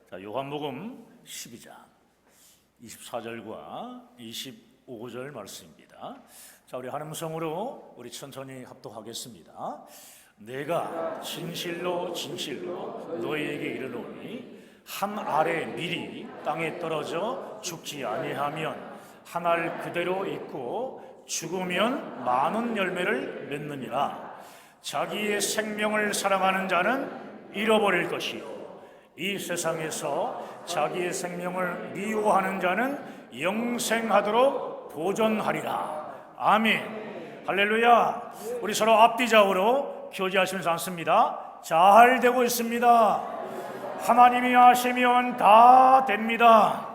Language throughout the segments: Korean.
자, 요한복음 12장 24절과 25절 말씀입니다. 자, 우리 한 음성으로 우리 천천히 합독하겠습니다. 내가 진실로 진실로 너희에게 이르노니 한 알의 밀이 땅에 떨어져 죽지 아니하면 한 알 그대로 있고 죽으면 많은 열매를 맺느니라. 자기의 생명을 사랑하는 자는 잃어버릴 것이요 이 세상에서 자기의 생명을 미워하는 자는 영생하도록 보존하리라. 아멘. 할렐루야. 우리 서로 앞뒤좌우로 교제하시면서 앉습니다. 잘 되고 있습니다. 하나님이 하시면 다 됩니다.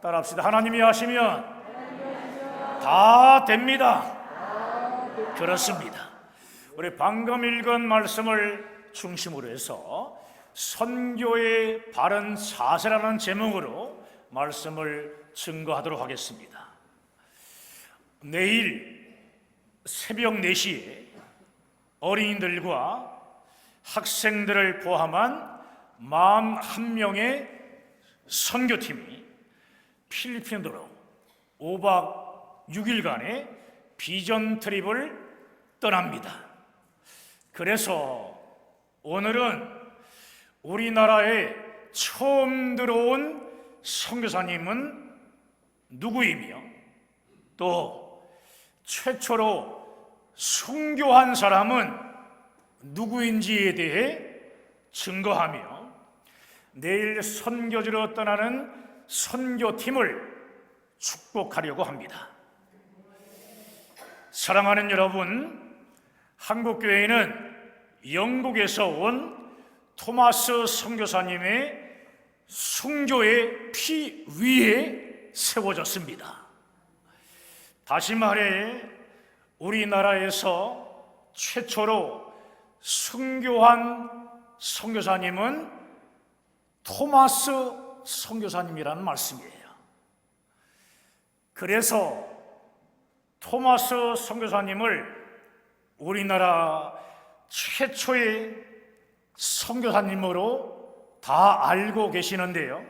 따라합시다. 하나님이 하시면 다 됩니다. 그렇습니다. 우리 방금 읽은 말씀을 중심으로 해서 선교의 바른 자세라는 제목으로 말씀을 증거하도록 하겠습니다. 내일 새벽 4시에 어린이들과 학생들을 포함한 41명의 선교팀이 필리핀으로 5박 6일간의 비전 트립을 떠납니다. 그래서 오늘은 우리나라에 처음 들어온 선교사님은 누구이며 또 최초로 순교한 사람은 누구인지에 대해 증거하며 내일 선교지로 떠나는 선교팀을 축복하려고 합니다. 사랑하는 여러분, 한국교회는 영국에서 온 토마스 선교사님의 순교의 피 위에 세워졌습니다. 다시 말해 우리나라에서 최초로 순교한 선교사님은 토마스 선교사님이라는 말씀이에요. 그래서 토마스 선교사님을 우리나라 최초의 선교사님으로 다 알고 계시는데요,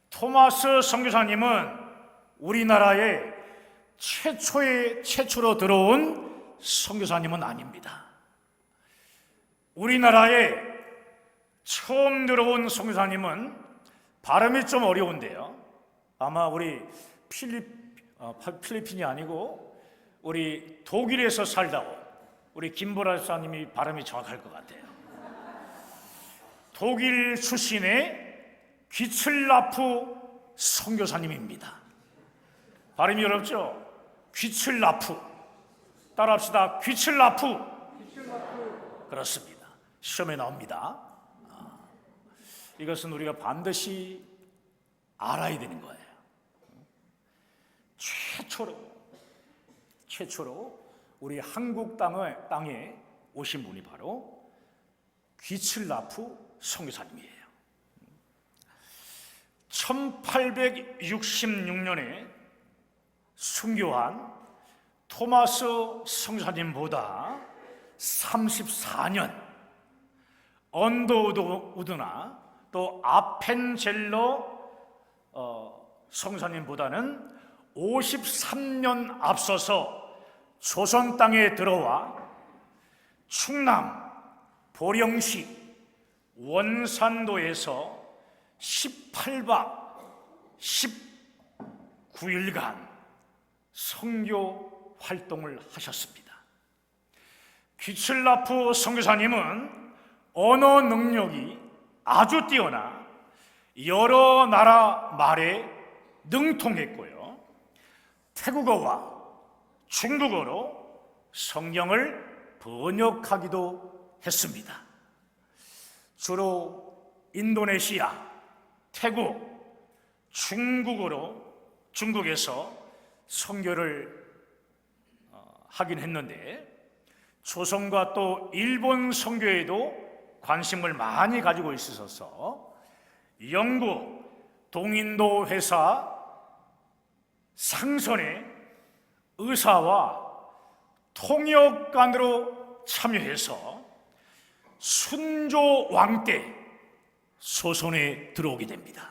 토마스 선교사님은 우리나라에 최초로 들어온 선교사님은 아닙니다. 우리나라에 처음 들어온 선교사님은 발음이 좀 어려운데요, 아마 우리 필리핀이 아니고 우리 독일에서 살다 온 우리 김보라 사님이 발음이 정확할 것 같아요. 독일 출신의 귀츠라프 선교사님입니다. 발음이 어렵죠? 귀츠라프. 따라합시다. 귀츠라프. 그렇습니다. 시험에 나옵니다. 이것은 우리가 반드시 알아야 되는 거예요. 최초로 우리 한국 땅에 오신 분이 바로 귀츠라프 선교사님이에요. 1866년에 순교한 토마스 선교사님보다 34년 언더우드나 또 아펜젤러 선교사님보다는 53년 앞서서 조선 땅에 들어와 충남 보령시 원산도에서 18박 19일간 선교 활동을 하셨습니다. 귀츠라프 선교사님은 언어 능력이 아주 뛰어나 여러 나라 말에 능통했고요, 태국어와 중국어로 성경을 번역하기도 했습니다. 주로 인도네시아, 태국, 중국에서 선교를 하긴 했는데 조선과 또 일본 선교에도 관심을 많이 가지고 있으셔서 영국 동인도 회사 상선의 의사와 통역관으로 참여해서 순조 왕 때 조선에 들어오게 됩니다.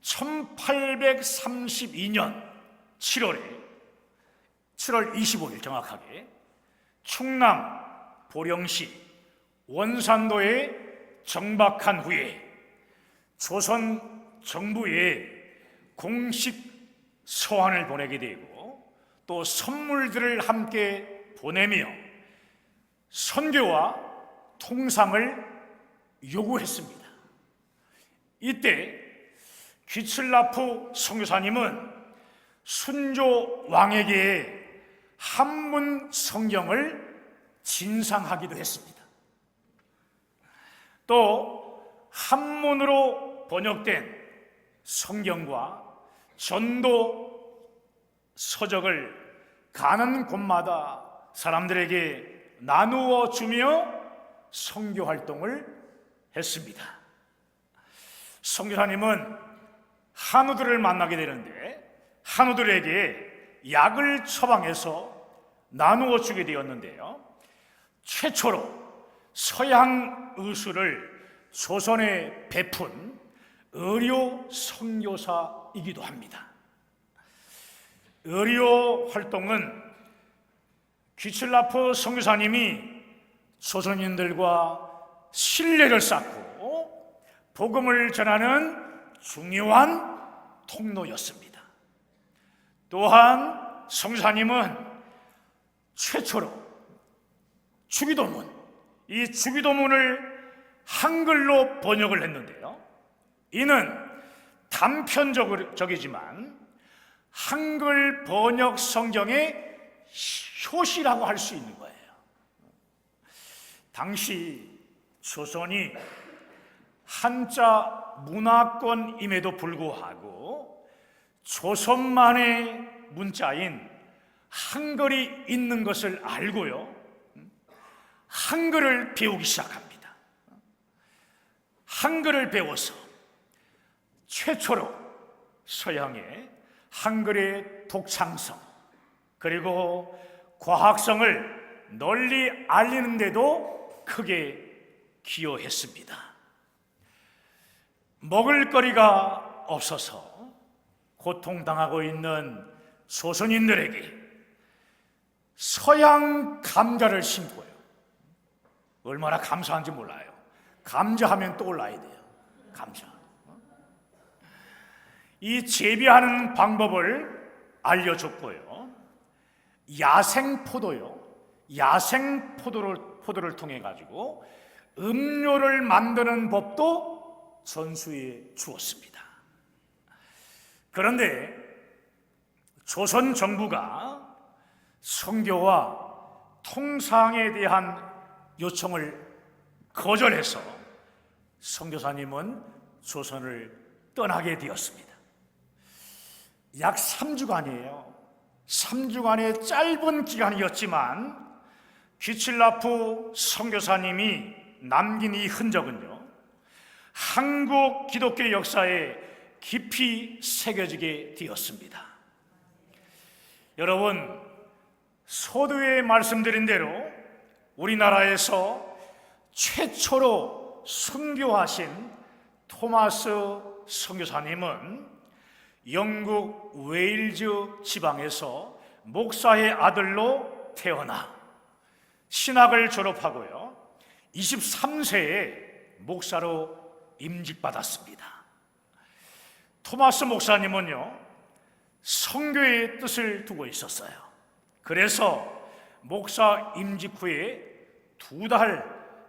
1832년 7월 25일 정확하게 충남 보령시 원산도에 정박한 후에 조선 정부에 공식 서한을 보내게 되고 또 선물들을 함께 보내며 선교와 통상을 요구했습니다. 이때 귀칠라프 선교사님은 순조 왕에게 한문 성경을 진상하기도 했습니다. 또 한문으로 번역된 성경과 전도 서적을 가는 곳마다 사람들에게 나누어 주며 선교 활동을 했습니다. 선교사님은 한우들을 만나게 되는데 한우들에게 약을 처방해서 나누어 주게 되었는데요, 최초로 서양 의술을 조선에 베푼 의료 선교사이기도 합니다. 의료 활동은 귀칠라프 선교사님이 조선인들과 신뢰를 쌓고 복음을 전하는 중요한 통로였습니다. 또한 선교사님은 최초로 주기도문, 이 주기도문을 한글로 번역을 했는데요, 이는 단편적이지만 한글 번역 성경의 효시라고 할 수 있는 거예요. 당시 조선이 한자 문화권임에도 불구하고 조선만의 문자인 한글이 있는 것을 알고요, 한글을 배우기 시작합니다. 한글을 배워서 최초로 서양의 한글의 독창성 그리고 과학성을 널리 알리는 데도 크게 기여했습니다. 먹을거리가 없어서 고통당하고 있는 조선인들에게 서양 감자를 심고요, 얼마나 감사한지 몰라요. 감자하면 떠올라야 돼요. 감자. 이 재배하는 방법을 알려줬고요, 야생 포도를 통해 가지고 음료를 만드는 법도 전수해 주었습니다. 그런데 조선 정부가 선교와 통상에 대한 요청을 거절해서 선교사님은 조선을 떠나게 되었습니다. 약 3주간이에요. 3주간의 짧은 기간이었지만 귀칠라프 선교사님이 남긴 이 흔적은요, 한국 기독교 역사에 깊이 새겨지게 되었습니다. 여러분, 서두에 말씀드린 대로 우리나라에서 최초로 순교하신 토마스 선교사님은 영국 웨일즈 지방에서 목사의 아들로 태어나 신학을 졸업하고요, 23세에 목사로 임직받았습니다. 토마스 목사님은요, 선교의 뜻을 두고 있었어요. 그래서 목사 임직 후에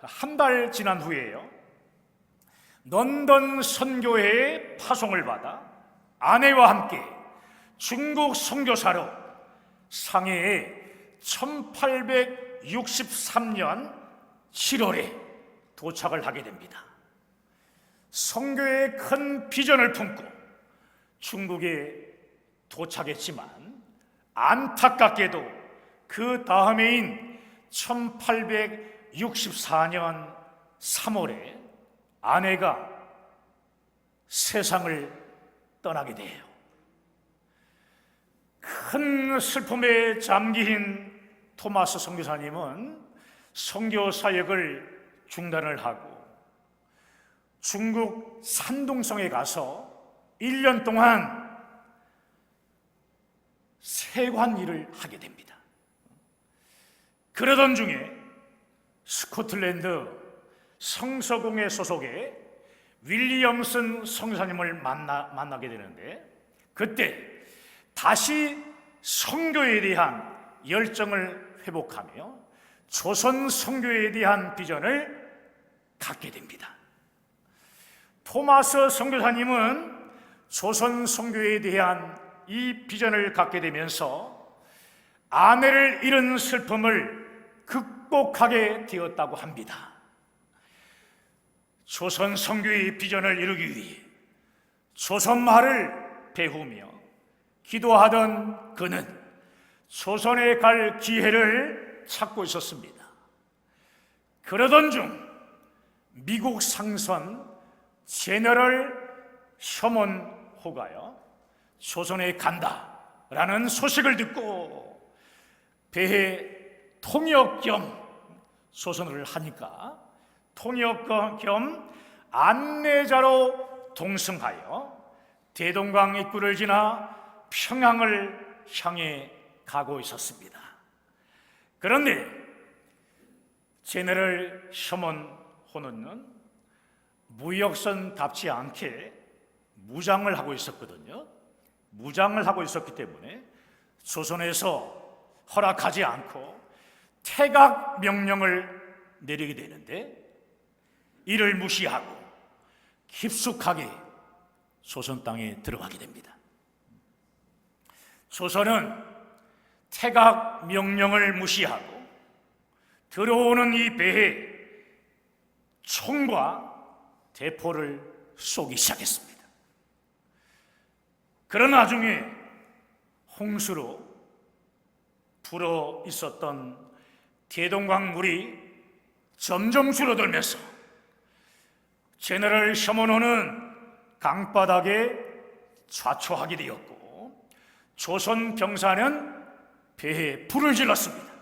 한 달 지난 후에요, 런던 선교회에 파송을 받아 아내와 함께 중국 선교사로 상해에 1863년 7월에 도착을 하게 됩니다. 선교의 큰 비전을 품고 중국에 도착했지만 안타깝게도 그 다음해인 1864년 3월에 아내가 세상을 떠나게 돼요. 큰 슬픔에 잠긴 토마스 선교사님은 선교 사역을 중단을 하고 중국 산둥성에 가서 1년 동안 세관 일을 하게 됩니다. 그러던 중에 스코틀랜드 성서공회 소속의 윌리엄슨 성사님을 만나게 되는데, 그때 다시 선교에 대한 열정을 회복하며 조선 선교에 대한 비전을 갖게 됩니다. 토마스 선교사님은 조선 선교에 대한 이 비전을 갖게 되면서 아내를 잃은 슬픔을 극복하게 되었다고 합니다. 조선 선교의 비전을 이루기 위해 조선말을 배우며 기도하던 그는 조선에 갈 기회를 찾고 있었습니다. 그러던 중 미국 상선 제너럴 셔먼 호가요, 조선에 간다라는 소식을 듣고 배에 통역 겸 조선을 하니까 통역 겸 안내자로 동승하여 대동강 입구를 지나 평양을 향해 가고 있었습니다. 그런데 제너럴 셔먼 호는 무역선답지 않게 무장을 하고 있었거든요. 무장을 하고 있었기 때문에 조선에서 허락하지 않고 퇴각 명령을 내리게 되는데, 이를 무시하고 깊숙하게 조선 땅에 들어가게 됩니다. 조선은 퇴각 명령을 무시하고 들어오는 이 배에 총과 대포를 쏘기 시작했습니다. 그러나 나중에 홍수로 불어 있었던 대동강 물이 점점 줄어들면서 제너럴 셔먼호는 강바닥에 좌초하게 되었고, 조선 병사는 배에 불을 질렀습니다.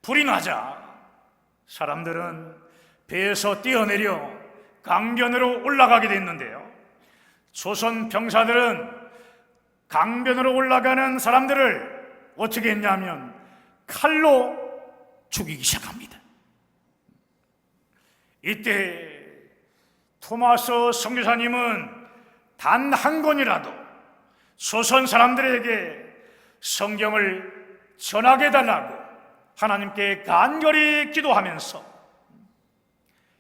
불이 나자 사람들은 배에서 뛰어내려 강변으로 올라가게 됐는데요, 조선 병사들은 강변으로 올라가는 사람들을 어떻게 했냐면 칼로 죽이기 시작합니다. 이때 토마스 선교사님은 단 한 권이라도 조선 사람들에게 성경을 전하게 해달라고 하나님께 간절히 기도하면서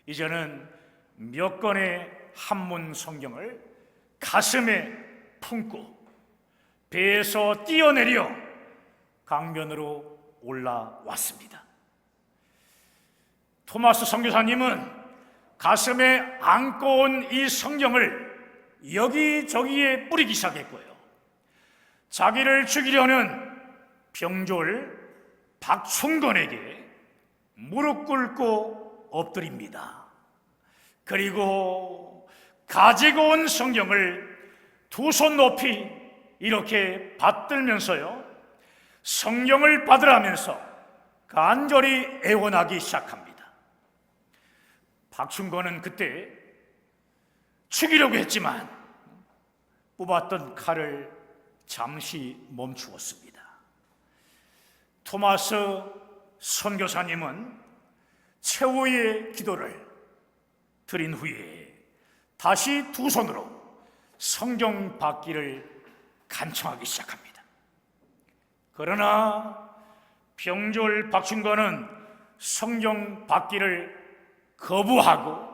이제는 몇 권의 한문 성경을 가슴에 품고 배에서 뛰어내려 강변으로 올라왔습니다. 토마스 선교사님은 가슴에 안고 온 이 성경을 여기저기에 뿌리기 시작했고요, 자기를 죽이려는 병졸 박충건에게 무릎 꿇고 엎드립니다. 그리고 가지고 온 성경을 두 손 높이 이렇게 받들면서요, 성경을 받으라면서 간절히 애원하기 시작합니다. 박충건은 그때 죽이려고 했지만 뽑았던 칼을 잠시 멈추었습니다. 토마스 선교사님은 최후의 기도를 드린 후에 다시 두 손으로 성경 받기를 간청하기 시작합니다. 그러나 병졸 박충건은 성경 받기를 거부하고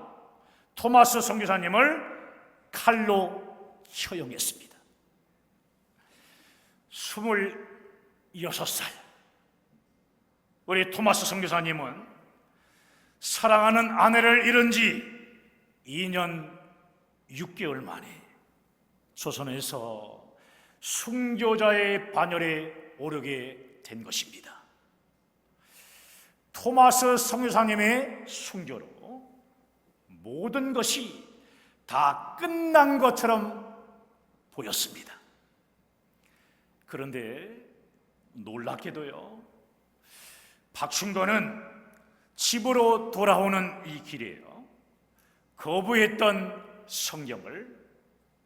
토마스 선교사님을 칼로 처형했습니다. 26살 우리 토마스 선교사님은 사랑하는 아내를 잃은 지 2년 6개월 만에 조선에서 순교자의 반열에 오르게 된 것입니다. 토마스 선교사님의 순교로 모든 것이 다 끝난 것처럼 보였습니다. 그런데 놀랍게도요, 박충건은 집으로 돌아오는 이 길에요, 거부했던 성경을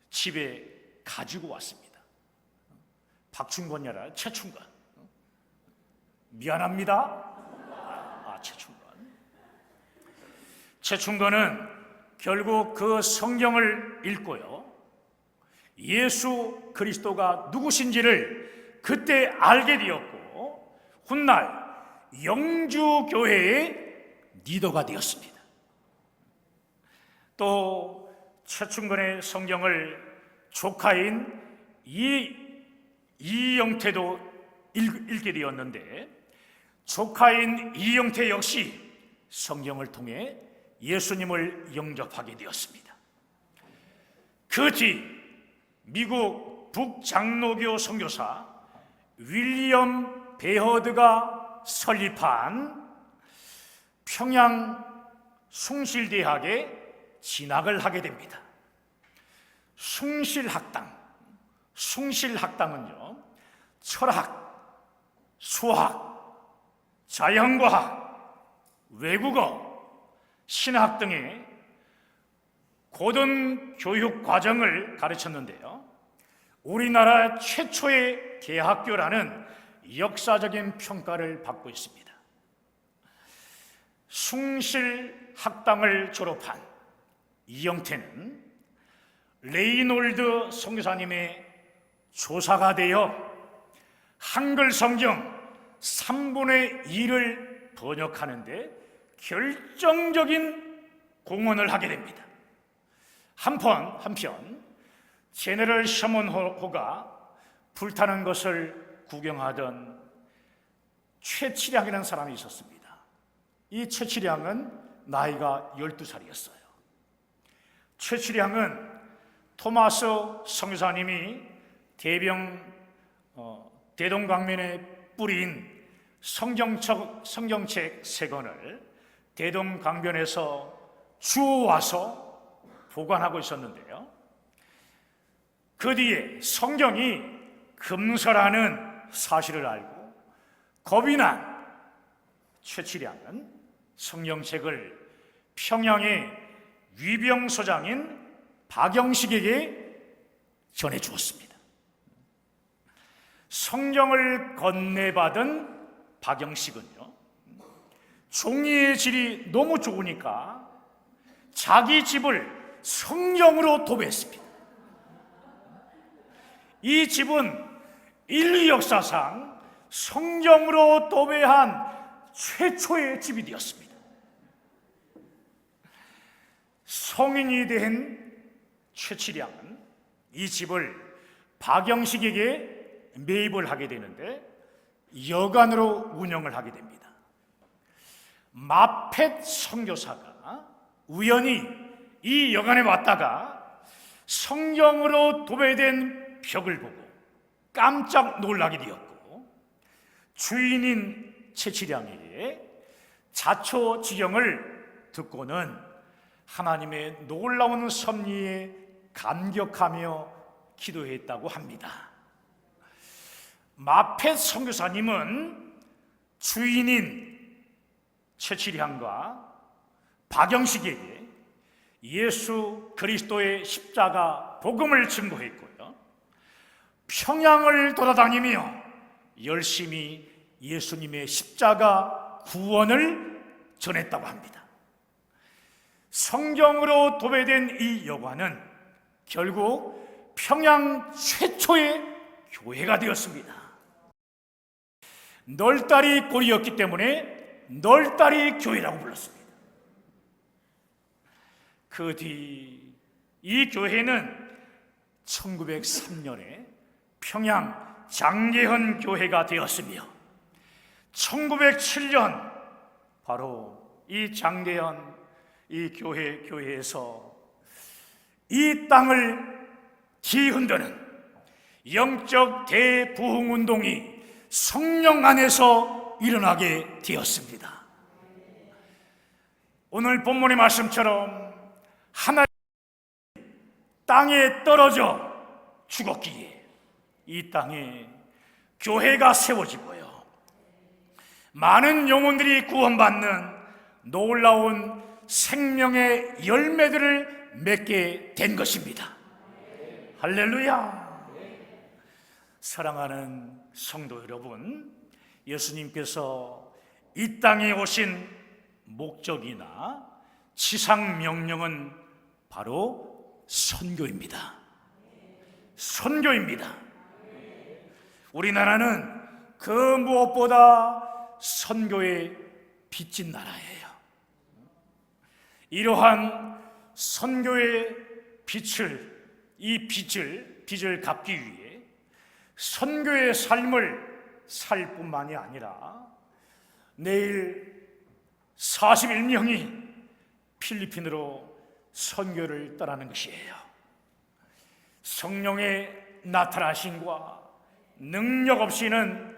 집에 가지고 왔습니다. 박충건이 아니라 최충건. 미안합니다. 최충건은 결국 그 성경을 읽고요, 예수 그리스도가 누구신지를 그때 알게 되었고, 훗날 영주교회의 리더가 되었습니다. 또 최충건의 성경을 조카인 이영태도 읽게 되었는데, 조카인 이영태 역시 성경을 통해 예수님을 영접하게 되었습니다. 그 뒤 미국 북장로교 선교사 윌리엄 베어드가 설립한 평양 숭실대학에 진학을 하게 됩니다. 숭실학당은요, 철학, 수학, 자연과학, 외국어, 신학 등의 고등교육 과정을 가르쳤는데요, 우리나라 최초의 대학교라는 역사적인 평가를 받고 있습니다. 숭실학당을 졸업한 이영태는 레이놀드 선교사님의 조사가 되어 한글 성경 3분의 2를 번역하는데 결정적인 공헌을 하게 됩니다. 한편 제네럴 셔먼호가 불타는 것을 구경하던 최치량이라는 사람이 있었습니다. 이 최치량은 나이가 12살이었어요. 최치량은 토마스 선교사님이 대동강변에 뿌린 성경책 3권을 대동강변에서 주워와서 보관하고 있었는데요, 그 뒤에 성경이 금서라는 사실을 알고 겁이 난 최치량은 성경책을 평양의 위병소장인 박영식에게 전해주었습니다. 성경을 건네받은 박영식은요, 종이의 질이 너무 좋으니까 자기 집을 성경으로 도배했습니다. 이 집은 인류 역사상 성경으로 도배한 최초의 집이 되었습니다. 성인이 된 최치량은 이 집을 박영식에게 매입을 하게 되는데 여관으로 운영을 하게 됩니다. 마펫 선교사가 우연히 이 여관에 왔다가 성경으로 도배된 벽을 보고 깜짝 놀라게 되었고, 주인인 최치량에게 자초지경을 듣고는 하나님의 놀라운 섭리에 감격하며 기도했다고 합니다. 마펫 선교사님은 주인인 최치량과 박영식에게 예수 그리스도의 십자가 복음을 증거했고요, 평양을 돌아다니며 열심히 예수님의 십자가 구원을 전했다고 합니다. 성경으로 도배된 이 여관은 결국 평양 최초의 교회가 되었습니다. 널다리 꼴이었기 때문에 널다리 교회라고 불렀습니다. 그 뒤 이 교회는 1903년에 평양 장례헌 교회가 되었으며, 1907년 바로 이 장례헌 이 교회에서 이 땅을 뒤흔드는 영적 대부흥운동이 성령 안에서 일어나게 되었습니다. 오늘 본문의 말씀처럼 하나님 땅에 떨어져 죽었기에 이 땅에 교회가 세워지고요, 많은 영혼들이 구원받는 놀라운 생명의 열매들을 맺게 된 것입니다. 할렐루야. 사랑하는 성도 여러분, 예수님께서 이 땅에 오신 목적이나 지상 명령은 바로 선교입니다. 선교입니다. 우리나라는 그 무엇보다 선교에 빚진 나라예요. 이러한 선교의 빚을 갚기 위해 선교의 삶을 살 뿐만이 아니라 내일 41명이 필리핀으로 선교를 떠나는 것이에요. 성령의 나타나심과 능력 없이는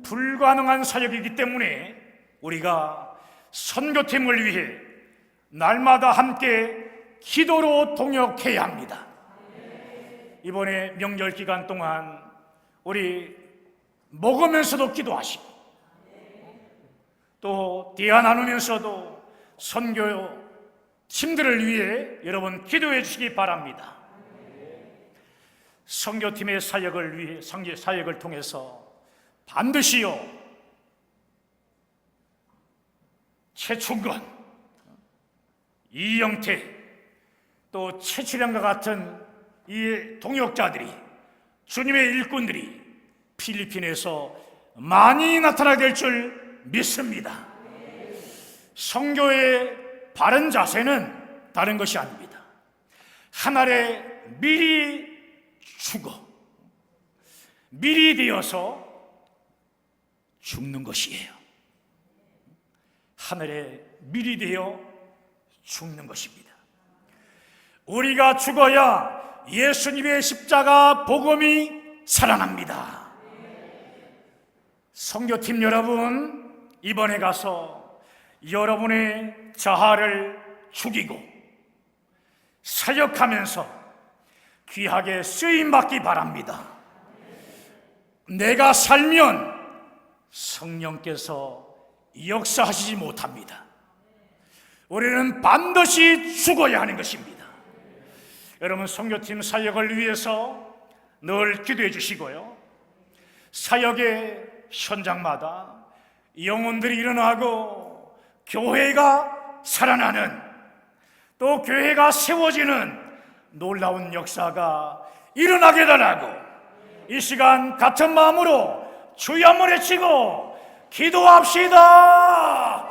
불가능한 사역이기 때문에 우리가 선교팀을 위해 날마다 함께 기도로 동역해야 합니다. 이번에 명절 기간 동안 우리 먹으면서도 기도하시고 또 대화 나누면서도 선교 팀들을 위해 여러분 기도해 주시기 바랍니다. 선교팀의 사역을 통해서 반드시요 최충건, 이영태, 또 최칠량과 같은 이 동역자들이, 주님의 일꾼들이 필리핀에서 많이 나타나게 될 줄 믿습니다. 선교의 바른 자세는 다른 것이 아닙니다. 하늘에 미리 죽어 미리 되어서 죽는 것이에요. 하늘에 미리 되어 죽는 것입니다. 우리가 죽어야 예수님의 십자가 복음이 살아납니다. 선교팀 여러분, 이번에 가서 여러분의 자아를 죽이고 사역하면서 귀하게 쓰임받기 바랍니다. 내가 살면 성령께서 역사하시지 못합니다. 우리는 반드시 죽어야 하는 것입니다. 여러분, 선교팀 사역을 위해서 늘 기도해 주시고요, 사역의 현장마다 영혼들이 일어나고 교회가 살아나는, 또 교회가 세워지는 놀라운 역사가 일어나게 달라고 이 시간 같은 마음으로 주여 한번 외치고 기도합시다.